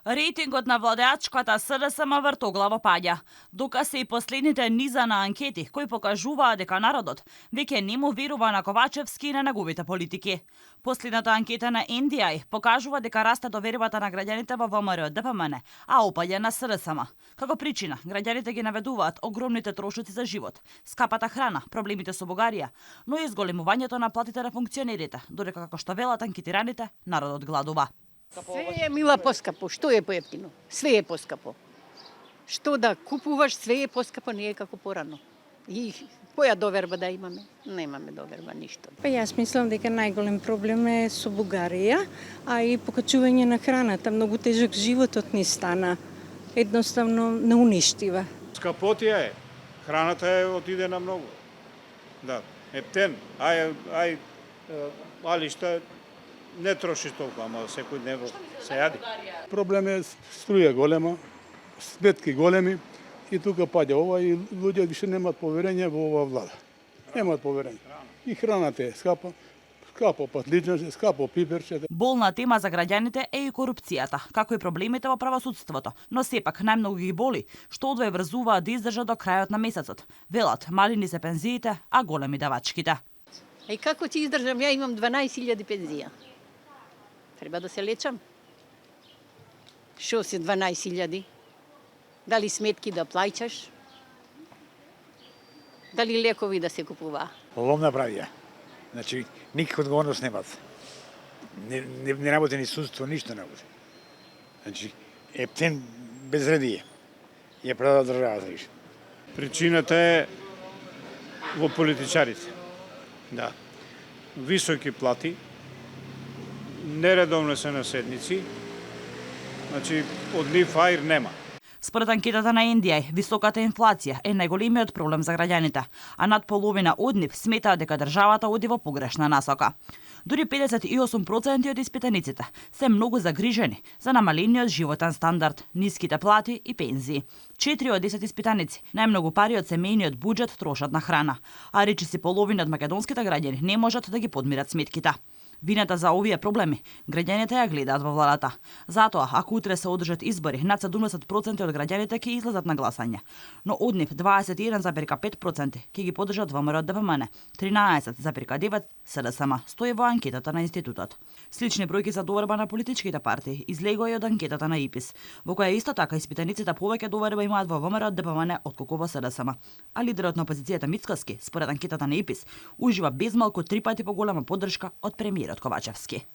Рейтингот на владеачката СДСМ вртоглаво паѓа, докаси и последните низа на анкети кои покажуваат дека народот веќе не му верува на Ковачевски и на неговите политики. Последната анкета на NDI покажува дека расте довербата на граѓаните во ВМРО ДПМН, а опаѓа на СДСМ. Како причина, граѓаните ги наведуваат огромните трошоци за живот, скапата храна, проблемите со Бугарија, но и зголемувањето на платите на функционерите, додека како што велат анкетираните, народот гладува. Све е мила поскапо, што е поевтино? Све е поскапо. Што да купуваш, све е поскапо, не е како порано. И која доверба да имаме? Немаме доверба ништо. Па јас мислам дека најголем проблем е со Бугарија, а и покачување на храната. Многу тежок животот ни стана. Едноставно неуништива. Скапотија е. Храната е отиде на многу. Да, ептен. Али што не троши толку, ама секојдневно се јади. Проблем е струја голема, сметки големи и тука паѓа ова и луѓе више немаат поверење во ова влада. Немаат поверење. И храната е скапа, скапо патличнце, скапо пиперче. Болна тема за граѓаните е и корупцијата, како и проблемите во правосудството, но сепак најмногу ги боли што одвај врзуваат да издржат до крајот на месецот. Велат, малини се пензиите, а големи давачките. И како ќе издржам? Ја имам 12.000 пензија. Треба да се лечам. Шо се 12.000? Дали сметки да плаќаш? Дали лекови да се купува? Ломна правија. Значи, никаква одговорност немат. Не работи ни судство, ништо не работи. Значи, ептен безредие. Ја продава државата више. Причината е во политичарите. Да. Високи плати, нередовно се на седници, значи од нив фаир нема. Според анкетата на NDI, високата инфлација е најголемиот проблем за граѓаните, а над половина од нив сметаат дека државата оди во погрешна насока. Дури 58% од испитаниците се многу загрижени за намалениот животен стандард, ниските плати и пензии. 4 од 10 испитаници најмногу пари од семејниот буџет трошат на храна, а речиси половина од македонските граѓани не можат да ги подмират сметките. Вината за овие проблеми граѓаните ја гледаат во владата. Затоа, ако утре се одржат избори, над 70% од граѓаните ќе излезат на гласање. Но од нив 21,5% ќе ги поддржат ВМРО ДПМН, 13,9% СДСМ, стои во анкетата на институтот. Слични бројки за доверба на политичките партии излегоа и од анкетата на ИПИС, во која исто така испитаниците повеќе доверба имаат во ВМРО ДПМН отколку во СДСМ. А лидерот на опозицијата Мицкоски, според анкетата на ИПИС, ужива безмалку 3 пати поголема поддршка од премиерот Ковачевски.